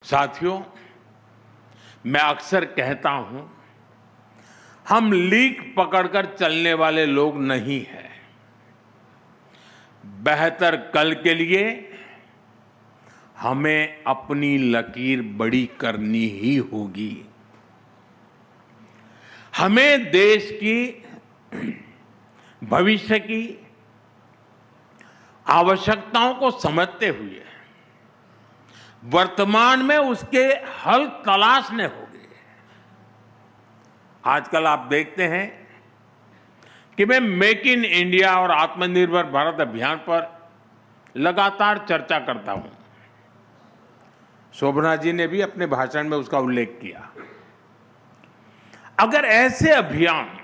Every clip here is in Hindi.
साथियों, मैं अक्सर कहता हूं, हम लीक पकड़कर चलने वाले लोग नहीं हैं। बेहतर कल के लिए हमें अपनी लकीर बड़ी करनी ही होगी। हमें देश की भविष्य की आवश्यकताओं को समझते हुए वर्तमान में उसके हल तलाशने होंगे। आजकल आप देखते हैं कि मैं मेक इन इंडिया और आत्मनिर्भर भारत अभियान पर लगातार चर्चा करता हूं। शोभना जी ने भी अपने भाषण में उसका उल्लेख किया। अगर ऐसे अभियान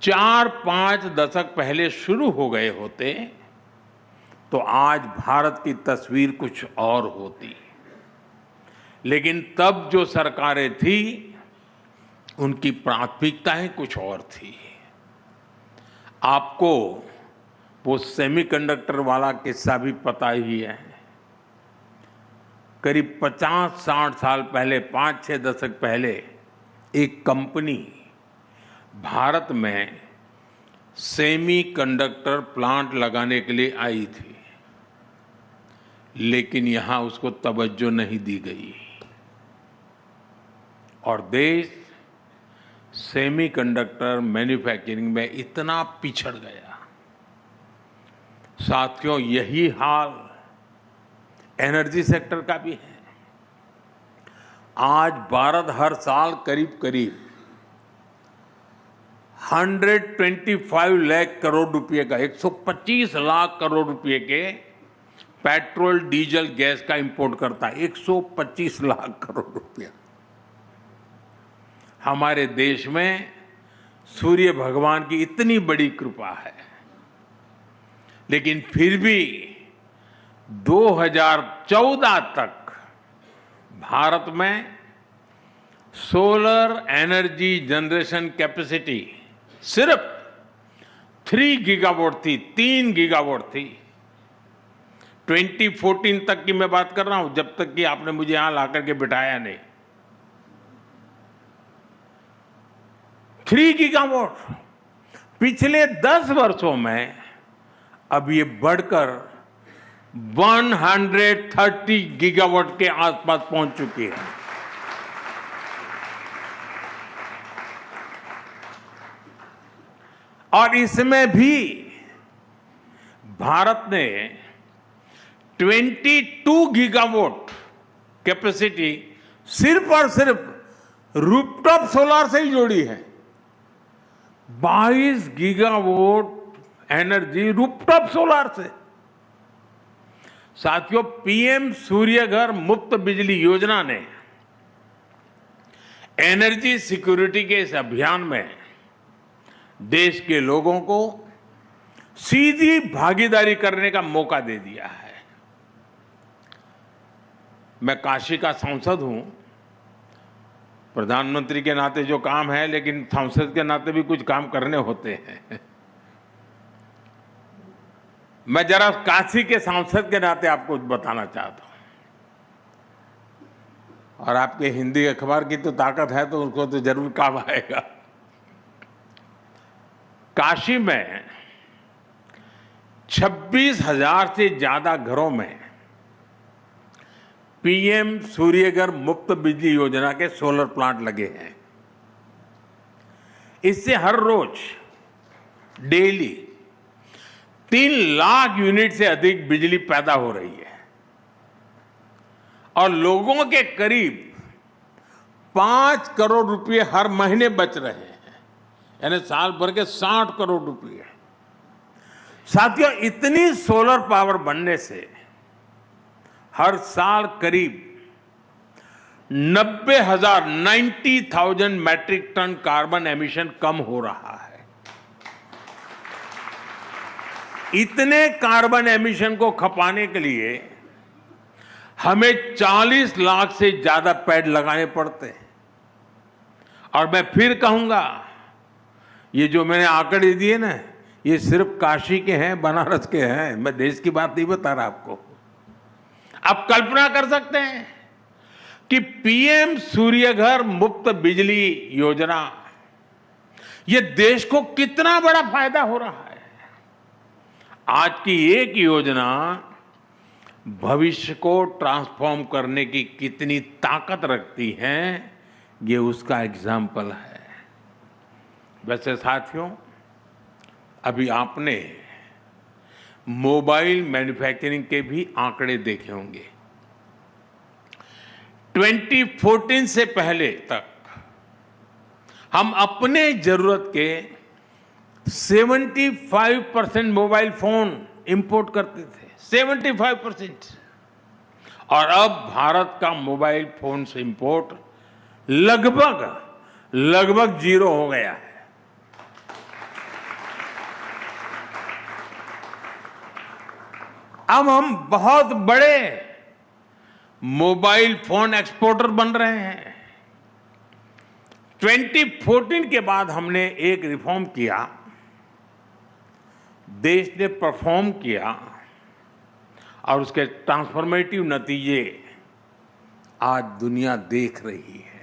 4-5 दशक पहले शुरू हो गए होते तो आज भारत की तस्वीर कुछ और होती। लेकिन तब जो सरकारें थी उनकी प्राथमिकताएं कुछ और थी। आपको वो सेमीकंडक्टर वाला किस्सा भी पता ही है। करीब 50-60 साल पहले, 5-6 दशक पहले एक कंपनी भारत में सेमीकंडक्टर प्लांट लगाने के लिए आई थी, लेकिन यहां उसको तवज्जो नहीं दी गई और देश सेमीकंडक्टर मैन्युफैक्चरिंग में इतना पिछड़ गया। साथियों, यही हाल एनर्जी सेक्टर का भी है। आज भारत हर साल करीब 125 लाख करोड़ रुपए का, 125 लाख करोड़ रुपए के पेट्रोल डीजल गैस का इंपोर्ट करता है। 125 लाख करोड़ रुपया। हमारे देश में सूर्य भगवान की इतनी बड़ी कृपा है, लेकिन फिर भी 2014 तक भारत में सोलर एनर्जी जनरेशन कैपेसिटी सिर्फ 3 गीगावाट थी, 3 गीगावाट थी। 2014 तक की मैं बात कर रहा हूं, जब तक कि आपने मुझे यहां लाकर के बिठाया नहीं। 3 गीगावाट पिछले 10 वर्षों में अब ये बढ़कर 130 गीगावाट के आसपास पहुंच चुकी है। और इसमें भी भारत ने 22 गीगावाट कैपेसिटी सिर्फ और सिर्फ रूफटॉप सोलर से ही जोड़ी है। 22 गीगावाट एनर्जी रूफटॉप सोलर से। साथियों, पीएम सूर्यघर मुफ्त बिजली योजना ने एनर्जी सिक्योरिटी के इस अभियान में देश के लोगों को सीधी भागीदारी करने का मौका दे दिया है। मैं काशी का सांसद हूं, प्रधानमंत्री के नाते जो काम है, लेकिन सांसद के नाते भी कुछ काम करने होते हैं। मैं जरा काशी के सांसद के नाते आपको बताना चाहता हूं, और आपके हिंदी अखबार की तो ताकत है तो उनको तो जरूर काम आएगा। काशी में 26,000 से ज्यादा घरों में पीएम सूर्यघर मुफ्त बिजली योजना के सोलर प्लांट लगे हैं। इससे हर रोज डेली 3 लाख यूनिट से अधिक बिजली पैदा हो रही है और लोगों के करीब 5 करोड़ रुपए हर महीने बच रहे हैं, यानी साल भर के 60 करोड़ रुपए। साथियों, इतनी सोलर पावर बनने से हर साल करीब 90,000 मैट्रिक टन कार्बन एमिशन कम हो रहा है। इतने कार्बन एमिशन को खपाने के लिए हमें 40 लाख से ज्यादा पेड़ लगाने पड़ते हैं। और मैं फिर कहूंगा, ये जो मैंने आंकड़े दिए ना, ये सिर्फ काशी के हैं, बनारस के हैं। मैं देश की बात नहीं बता रहा आपको। आप कल्पना कर सकते हैं कि पीएम सूर्यघर मुफ्त बिजली योजना, ये देश को कितना बड़ा फायदा हो रहा है। आज की एक योजना भविष्य को ट्रांसफॉर्म करने की कितनी ताकत रखती है, ये उसका एग्जाम्पल है। वैसे साथियों, अभी आपने मोबाइल मैन्युफैक्चरिंग के भी आंकड़े देखे होंगे। 2014 से पहले तक हम अपने जरूरत के 75% मोबाइल फोन इंपोर्ट करते थे, 75%। और अब भारत का मोबाइल फोन से इंपोर्ट लगभग जीरो हो गया है। अब हम बहुत बड़े मोबाइल फोन एक्सपोर्टर बन रहे हैं। 2014 के बाद हमने एक रिफॉर्म किया, देश ने परफॉर्म किया और उसके ट्रांसफॉर्मेटिव नतीजे आज दुनिया देख रही है।